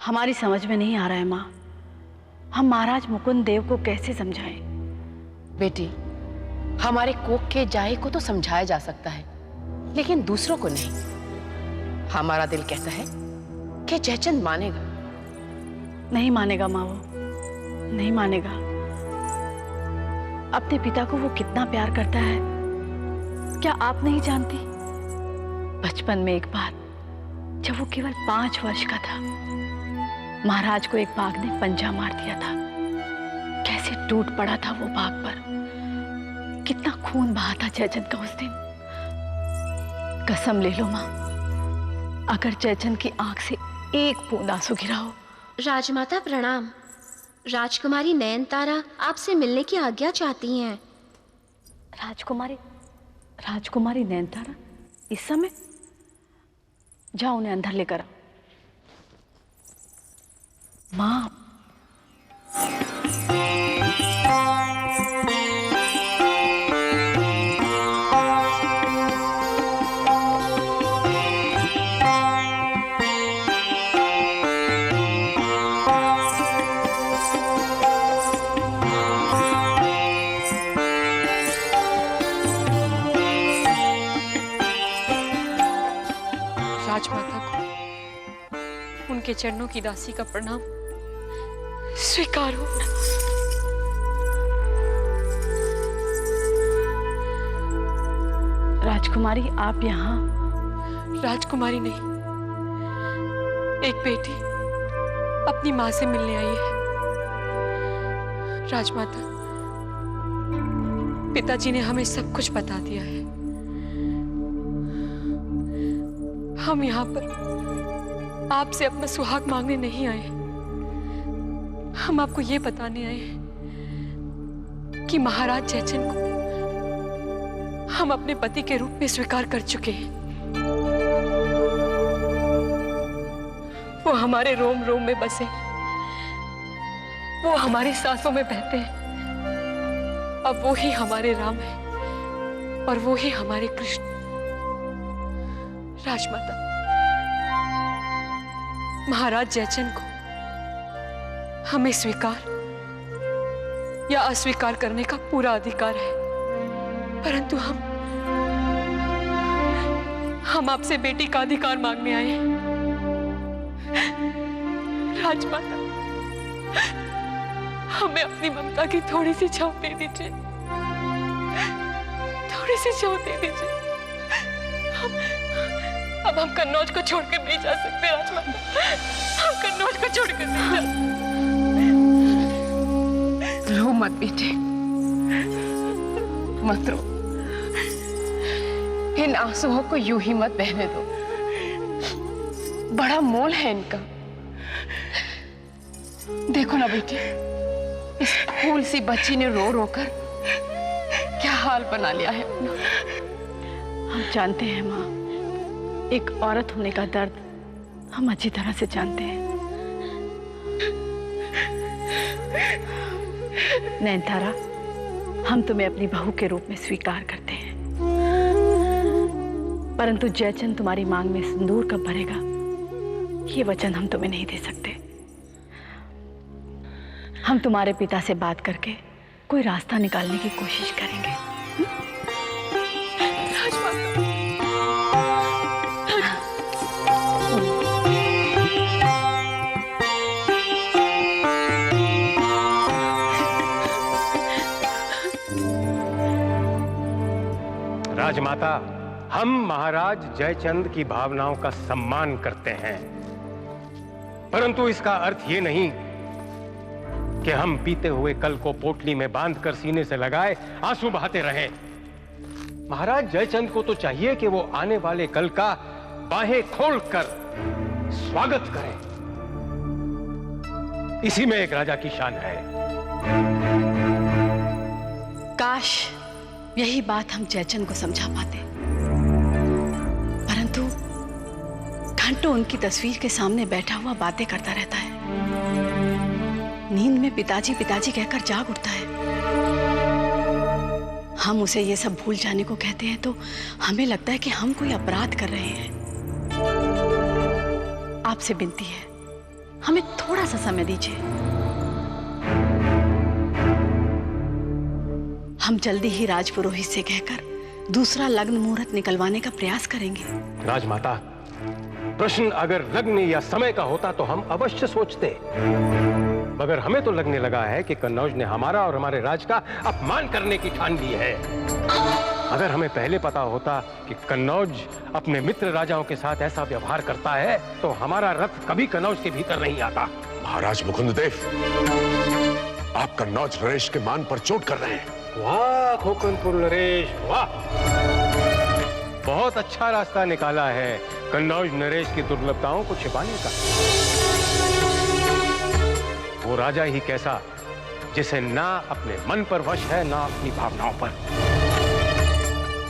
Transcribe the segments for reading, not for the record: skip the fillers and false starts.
हमारी समझ में नहीं आ रहा है माँ, हम महाराज मुकुंद देव को कैसे समझाएं? बेटी, हमारे कोख के जाए को तो समझाया जा सकता है, लेकिन दूसरों को नहीं। हमारा दिल कहता है कि जयचंद मानेगा। नहीं मानेगा माँ, वो नहीं मानेगा। अपने पिता को वो कितना प्यार करता है, क्या आप नहीं जानती? बचपन में एक बार जब वो केवल 5 वर्ष का था, महाराज को एक बाघ ने पंजा मार दिया था। कैसे टूट पड़ा था वो बाघ पर, कितना खून बहा था जयचंद का उस दिन। कसम ले लो माँ, अगर जयचंद की आंख से एक बूंद आंसू गिरा हो। राजमाता प्रणाम। राजकुमारी नयनतारा आपसे मिलने की आज्ञा चाहती हैं। राजकुमारी नयनतारा इस समय? जाओ उन्हें अंदर लेकर आओ। माँ, राजमाता को उनके चरणों की दासी का प्रणाम स्वीकार हो। राजकुमारी आप यहाँ? राजकुमारी नहीं, एक बेटी अपनी माँ से मिलने आई है। राजमाता, पिताजी ने हमें सब कुछ बता दिया है। हम यहाँ पर आपसे अपना सुहाग मांगने नहीं आए, हम आपको ये बताने आए हैं कि महाराज जयचंद को हम अपने पति के रूप में स्वीकार कर चुके हैं। वो हमारे रोम रोम में बसे, वो हमारी सांसों में बहते हैं। अब वो ही हमारे राम है और वो ही हमारे कृष्ण। राजमाता, महाराज जयचंद को हमें स्वीकार या अस्वीकार करने का पूरा अधिकार है, परंतु हम आपसे बेटी का अधिकार मांगने आए हैं। राजमाता, हमें अपनी ममता की थोड़ी सी छाव दे दीजिए, थोड़ी सी छाव दे दीजिए। अब हम कन्नौज को छोड़कर नहीं जा सकते राजमाता, हम कन्नौज को छोड़कर नहीं जा सकते। रो मत बेटे, मत रो। इन आंसुओं को यूं ही मत बहने दो, बड़ा मोल है इनका। देखो ना बेटी, इस फूल सी बच्ची ने रो रो कर क्या हाल बना लिया है अपना। हम जानते हैं माँ, एक औरत होने का दर्द हम अच्छी तरह से जानते हैं। नयनतारा, हम तुम्हें अपनी बहू के रूप में स्वीकार करते हैं, परंतु जयचंद तुम्हारी मांग में सिंदूर कब भरेगा, ये वचन हम तुम्हें नहीं दे सकते। हम तुम्हारे पिता से बात करके कोई रास्ता निकालने की कोशिश करेंगे। राजमाता, हम महाराज जयचंद की भावनाओं का सम्मान करते हैं, परंतु इसका अर्थ ये नहीं कि हम बीते हुए कल को पोटली में बांधकर सीने से लगाए आंसू बहाते रहें। महाराज जयचंद को तो चाहिए कि वो आने वाले कल का बाहें खोलकर स्वागत करें। इसी में एक राजा की शान है। काश यही बात हम जयचंद को समझा पाते, परंतु घंटों उनकी तस्वीर के सामने बैठा हुआ बातें करता रहता है। नींद में पिताजी पिताजी कहकर जाग उठता है। हम उसे ये सब भूल जाने को कहते हैं तो हमें लगता है कि हम कोई अपराध कर रहे हैं। आपसे विनती है, हमें थोड़ा सा समय दीजिए। हम जल्दी ही राजपुरोहित से कहकर दूसरा लग्न मुहूर्त निकलवाने का प्रयास करेंगे। राजमाता, प्रश्न अगर लग्न या समय का होता तो हम अवश्य सोचते, मगर हमें तो लगने लगा है कि कन्नौज ने हमारा और हमारे राज का अपमान करने की ठान ली है। अगर हमें पहले पता होता कि कन्नौज अपने मित्र राजाओं के साथ ऐसा व्यवहार करता है तो हमारा रथ कभी कन्नौज के भीतर नहीं आता। महाराज मुकुंददेव, आप कन्नौज नरेश के मान पर चोट कर रहे हैं। वाह खोकनपुर नरेश, वाह! बहुत अच्छा रास्ता निकाला है कन्नौज नरेश की दुर्लभताओं को छिपाने का। वो राजा ही कैसा जिसे ना अपने मन पर वश है ना अपनी भावनाओं पर।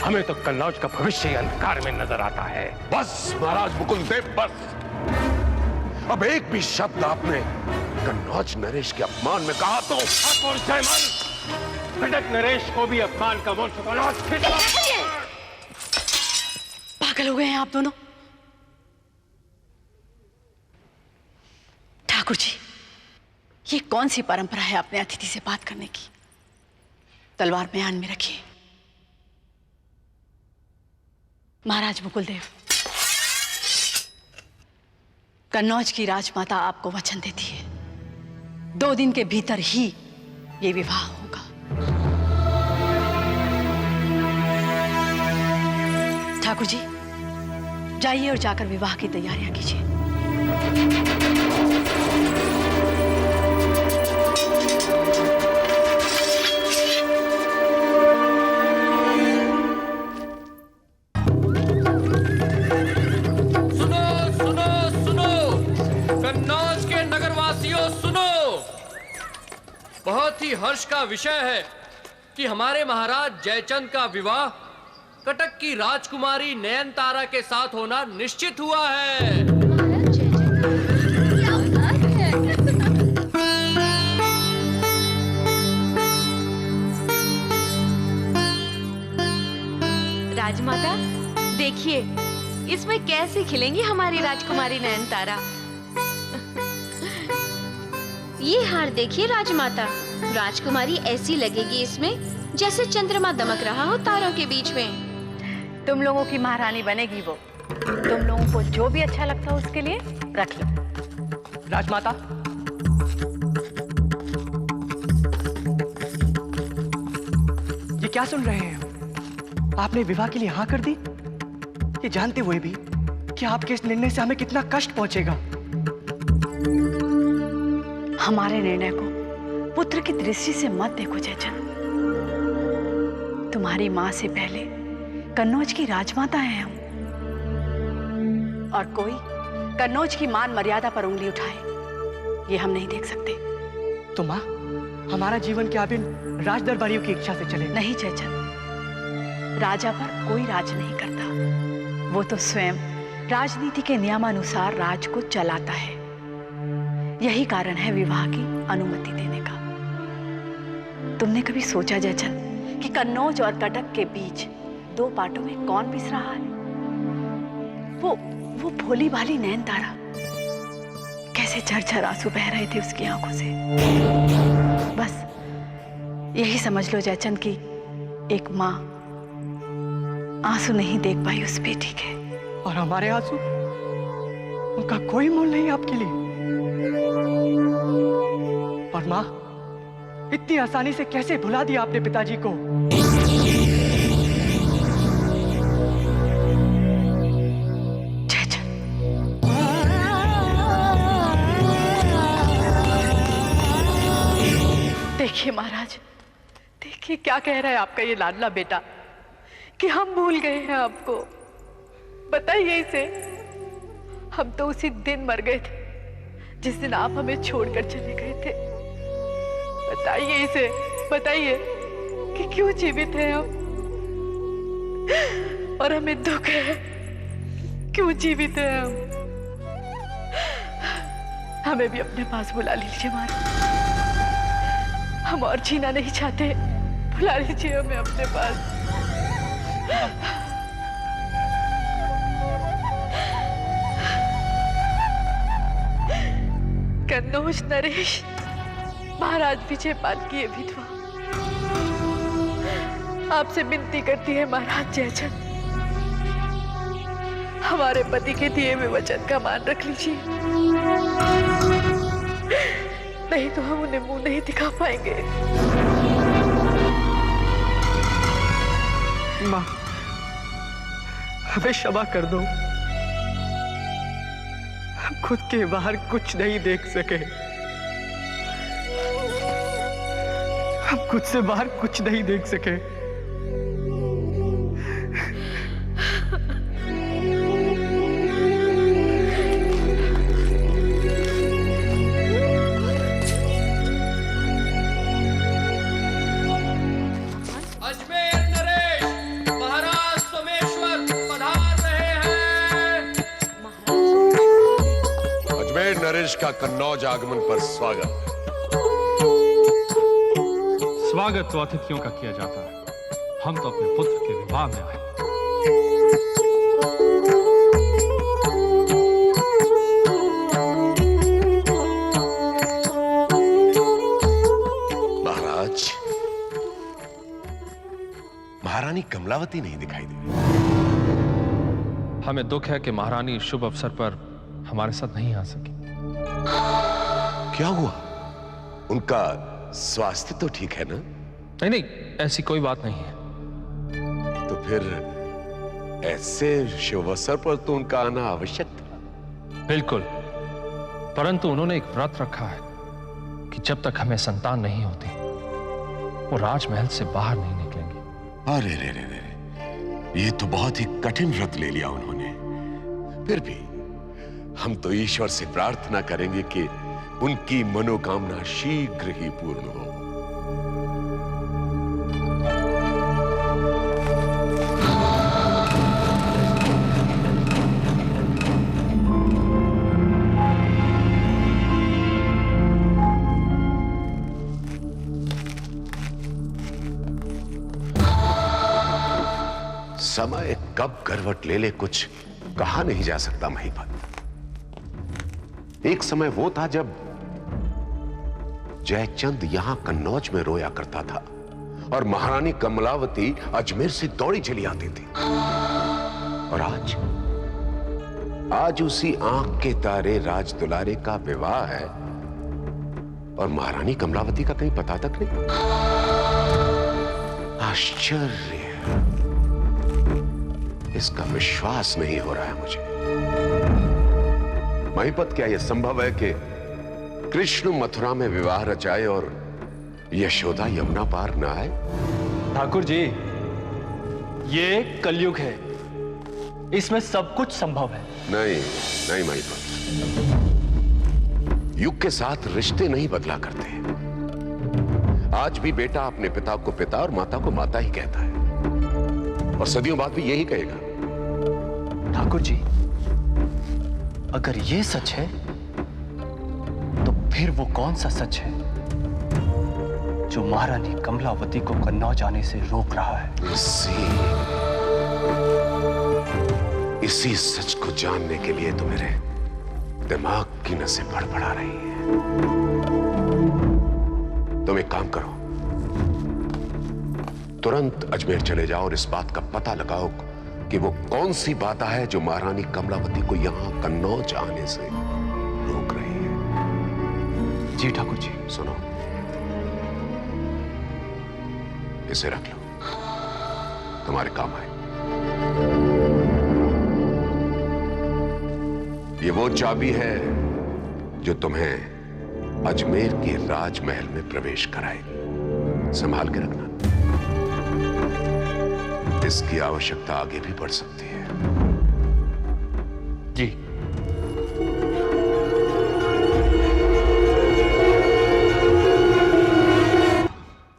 हमें तो कन्नौज का भविष्य अंधकार में नजर आता है। बस महाराज मुकुंददेव, बस। अब एक भी शब्द आपने कन्नौज नरेश के अपमान में कहा तो कटक नरेश को भी अपमान का मोल चुकाना। पागल हो गए हैं आप दोनों। ठाकुर जी, ये कौन सी परंपरा है अपने अतिथि से बात करने की? तलवार म्यान में रखिए। महाराज मुकुलदेव, कन्नौज की राजमाता आपको वचन देती है, 2 दिन के भीतर ही ये विवाह होगा। ठाकुर जी, जाइए और जाकर विवाह की तैयारियां कीजिए। सुनो सुनो सुनो, कन्नौज के नगरवासियों सुनो। बहुत ही हर्ष का विषय है कि हमारे महाराज जयचंद का विवाह कटक की राजकुमारी नयनतारा के साथ होना निश्चित हुआ है। राजमाता, देखिए इसमें कैसे खिलेंगी हमारी राजकुमारी नयनतारा। ये हार देखिए राजमाता, राजकुमारी ऐसी लगेगी इसमें जैसे चंद्रमा दमक रहा हो तारों के बीच में। तुम लोगों की महारानी बनेगी वो। तुम लोगों को जो भी अच्छा लगता हो उसके लिए रख लो। राजमाता, ये क्या सुन रहे हैं? आपने विवाह के लिए हाँ कर दी, ये जानते हुए भी कि आपके इस निर्णय से हमें कितना कष्ट पहुंचेगा। हमारे निर्णय को पुत्र की दृष्टि से मत देखो जयचंद। तुम्हारी मां से पहले कन्नौज की राजमाता हैं हम, और कोई कन्नौज की मान मर्यादा पर उंगली उठाए ये हम नहीं देख सकते। तो माँ, हमारा जीवन क्या बिन राज दरबारियों की इच्छा से चले? नहीं जयचंद, राजा पर कोई राज नहीं करता। वो तो स्वयं राजनीति के नियमानुसार राज को चलाता है। यही कारण है विवाह की अनुमति देने का। तुमने कभी सोचा जयचंद कि कन्नौज और कटक के बीच 2 पाटों में कौन पिस रहा है? वो भोली भाली नयनतारा। कैसे झरझर आंसू बह रहे थे उसकी आंखों से। बस यही समझ लो जयचंद कि एक माँ आंसू नहीं देख पाई उस बेटी के। और हमारे आंसू, उनका कोई मोल नहीं आपके लिए। और माँ, इतनी आसानी से कैसे भुला दिया आपने पिताजी को? देखिए महाराज, देखिए क्या कह रहा है आपका ये लाडला बेटा कि हम भूल गए हैं आपको। बताइए इसे, हम तो उसी दिन मर गए थे जिस दिन आप हमें छोड़कर चले गए थे। बताइए इसे, बताइए कि क्यों जीवित हैं हम, और हमें दुख है क्यों जीवित हैं हम। हमें भी अपने पास बुला लीजिए महाराज, हम और जीना नहीं चाहते। बुला लीजिए हमें अपने पास। कनौज नरेश महाराज विजयपाल की ये विधवा आपसे विनती करती है महाराज जयचंद, हमारे पति के दिए हुए वचन का मान रख लीजिए, नहीं तो हम उन्हें मुंह नहीं दिखा पाएंगे। माँ, हमें क्षमा कर दो, हम खुद के बाहर कुछ नहीं देख सके, हम खुद से बाहर कुछ नहीं देख सके। नरेश का कन्नौज आगमन पर स्वागत। स्वागत तो अतिथियों का किया जाता है, हम तो अपने पुत्र के विवाह में आए। महाराज, महारानी कमलावती नहीं दिखाई दे रही। हमें दुख है कि महारानी शुभ अवसर पर हमारे साथ नहीं आ सकी। क्या हुआ? उनका स्वास्थ्य तो ठीक है ना? नहीं नहीं, ऐसी कोई बात नहीं है। तो फिर ऐसे शुभ अवसर पर तो उनका आना आवश्यक था। बिल्कुल, परंतु उन्होंने एक व्रत रखा है कि जब तक हमें संतान नहीं होती वो राजमहल से बाहर नहीं निकलेंगी। अरे रे रे रे, ये तो बहुत ही कठिन व्रत ले लिया उन्होंने। फिर भी हम तो ईश्वर से प्रार्थना करेंगे कि उनकी मनोकामना शीघ्र ही पूर्ण हो। समय कब करवट ले ले कुछ कहा नहीं जा सकता महीपत। एक समय वो था जब जयचंद यहां कन्नौज में रोया करता था और महारानी कमलावती अजमेर से दौड़ी चली आती थी। और आज उसी आंख के तारे राज दुलारे का विवाह है और महारानी कमलावती का कहीं पता तक नहीं। आश्चर्य, इसका विश्वास नहीं हो रहा है मुझे। महीपत, क्या यह संभव है कि कृष्ण मथुरा में विवाह रचाए और यशोदा यमुना पार न आए? ठाकुर जी, ये कलयुग है, इसमें सब कुछ संभव है। नहीं नहीं महीपत, युग के साथ रिश्ते नहीं बदला करते। आज भी बेटा अपने पिता को पिता और माता को माता ही कहता है और सदियों बाद भी यही कहेगा। ठाकुर जी, अगर ये सच है तो फिर वो कौन सा सच है जो महारानी कमलावती को कन्नौज आने से रोक रहा है? इसी सच को जानने के लिए तो मेरे दिमाग की नसें फड़फड़ा रही हैं। तुम एक काम करो, तुरंत अजमेर चले जाओ और इस बात का पता लगाओ कि वो कौन सी बात है जो महारानी कमलावती को यहां कन्नौज आने से रोक रही है। जी ठाकुर जी। सुनो, इसे रख लो, तुम्हारे काम आए। ये वो चाबी है जो तुम्हें अजमेर के राजमहल में प्रवेश कराएगी। संभाल के रखना, इसकी आवश्यकता आगे भी पड़ सकती है। जी।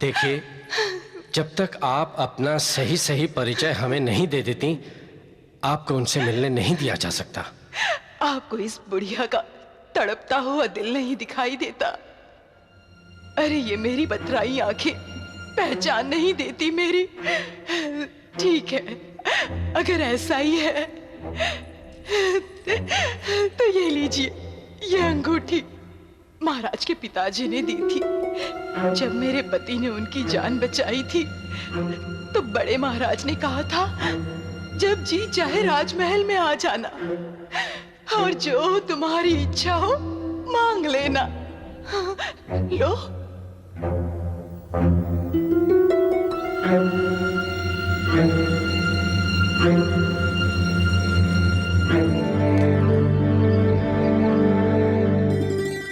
देखिए, जब तक आप अपना सही सही परिचय हमें नहीं दे देती, आपको उनसे मिलने नहीं दिया जा सकता। आपको इस बुढ़िया का तड़पता हुआ दिल नहीं दिखाई देता? अरे ये मेरी बतराई आंखें पहचान नहीं देती मेरी। ठीक है, अगर ऐसा ही है तो ये लीजिए, ये अंगूठी महाराज के पिताजी ने दी थी। जब मेरे पति ने उनकी जान बचाई थी तो बड़े महाराज ने कहा था, जब जी चाहे राजमहल में आ जाना और जो तुम्हारी इच्छा हो मांग लेना। लो।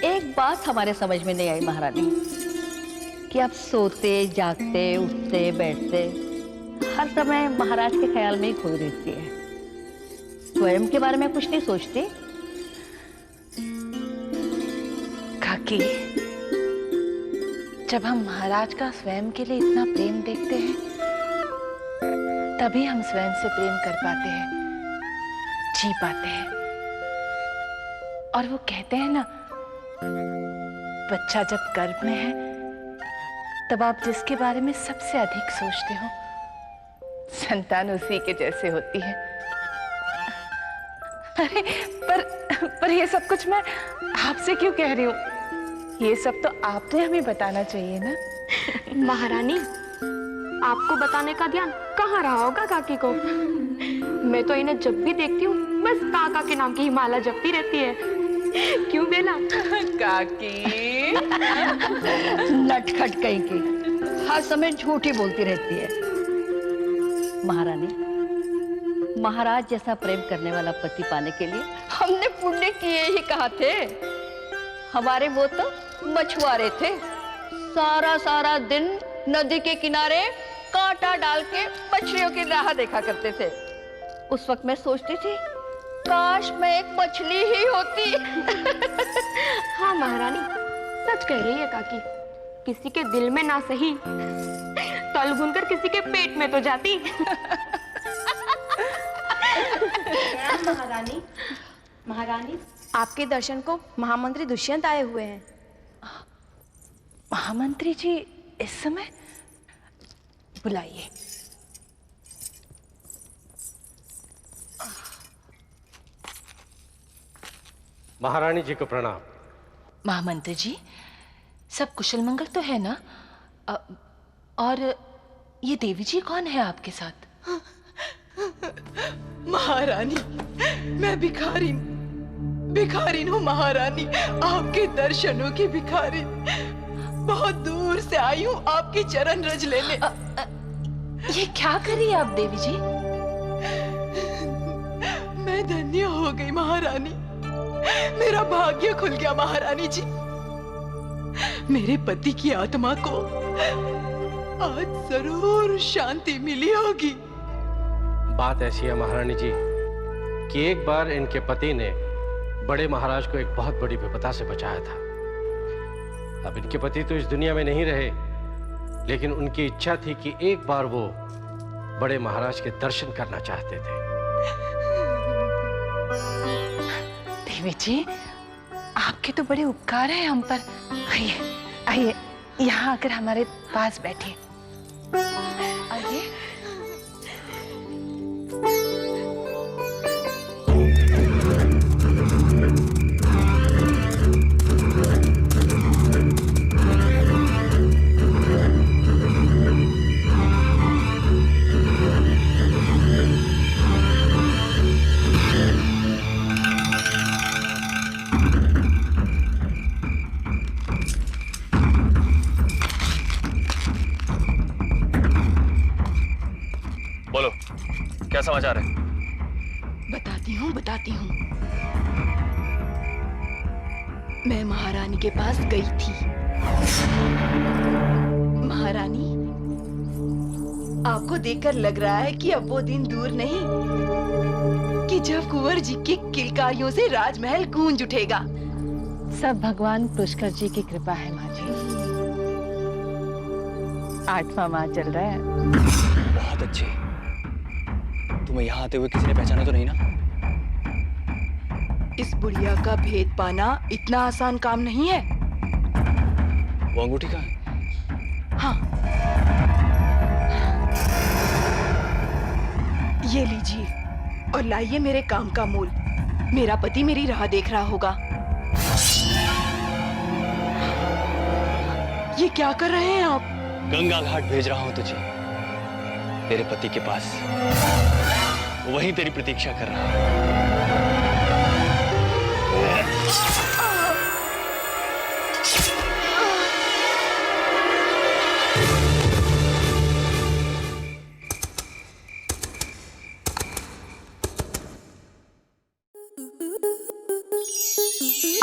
एक बात हमारे समझ में नहीं आई महारानी कि आप सोते जागते उठते बैठते हर समय महाराज के ख्याल में ही खोई रहती है, स्वयं के बारे में कुछ नहीं सोचती। काकी, जब हम महाराज का स्वयं के लिए इतना प्रेम देखते हैं तभी हम स्वयं से प्रेम कर पाते हैं, जी पाते हैं। और वो कहते हैं ना, बच्चा जब गर्भ में है तब आप जिसके बारे में सबसे अधिक सोचते हो संतान उसी के जैसे होती है। अरे पर ये सब कुछ मैं आपसे क्यों कह रही हूँ? ये सब तो आपने हमें बताना चाहिए ना। महारानी, आपको बताने का ध्यान कहाँ रहा होगा काकी को? मैं तो इन्हें जब भी देखती हूँ बस काका के नाम की ही माला जपती रहती है। क्यों बेला? काकी नटखट कहीं की, हर समय झूठ ही बोलती रहती है। महारानी, महाराज जैसा प्रेम करने वाला पति पाने के लिए हमने पुण्य किए ही कहा थे। हमारे वो तो मछुआरे थे, सारा दिन नदी के किनारे कांटा डाल के मछलियों की राह देखा करते थे। उस वक्त मैं सोचती थी काश मैं एक मछली ही होती। हाँ महारानी, सच कह रही है काकी। किसी के दिल में ना सही, तल भूनकर किसी के पेट में तो जाती। महारानी, महारानी, आपके दर्शन को महामंत्री दुष्यंत आए हुए हैं। महामंत्री जी इस समय? बुलाइए। महारानी जी को प्रणाम। महामंत्री जी, सब कुशल मंगल तो है ना? और ये देवी जी कौन है आपके साथ? महारानी, मैं भिखारिन हूँ महारानी, आपके दर्शनों की भिखारिन। बहुत दूर से आई हूँ आपके चरण रज लेने। ये क्या करी आप देवी जी? मैं धन्य हो गई महारानी, मेरा भाग्य खुल गया महारानी जी। मेरे पति की आत्मा को आज जरूर शांति मिली होगी। बात ऐसी है महारानी जी कि एक बार इनके पति ने बड़े महाराज को एक बहुत बड़ी विपदा से बचाया था। अब इनके पति तो इस दुनिया में नहीं रहे, लेकिन उनकी इच्छा थी कि एक बार वो बड़े महाराज के दर्शन करना चाहते थे। देवी जी, आपके तो बड़े उपकार हैं हम पर। आइए आइए, यहाँ आकर हमारे पास बैठिए। आइए। बोलो, क्या समाचार है? बताती हूँ। मैं महारानी के पास गई थी। महारानी, आपको देखकर लग रहा है कि अब वो दिन दूर नहीं कि जब कुंवर जी की किलकारियों से राजमहल गूंज उठेगा। सब भगवान पुष्कर जी की कृपा है माँ जी। 8वां माह चल रहा है। बहुत अच्छे। तुम्हें यहाँ आते हुए किसी ने पहचाना तो नहीं ना? इस बुढ़िया का भेद पाना इतना आसान काम नहीं है। वो अंगूठी कहाँ है? हाँ, ये लीजिए और लाइए मेरे काम का मूल। मेरा पति मेरी राह देख रहा होगा। ये क्या कर रहे हैं आप? गंगा घाट भेज रहा हूं तुझे, तेरे पति के पास। वहीं तेरी प्रतीक्षा कर रहा है।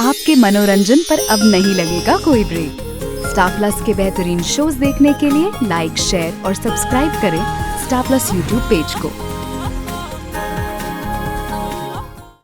आपके मनोरंजन पर अब नहीं लगेगा कोई ब्रेक। स्टार प्लस के बेहतरीन शोज देखने के लिए लाइक, शेयर और सब्सक्राइब करें स्टार प्लस यूट्यूब पेज को।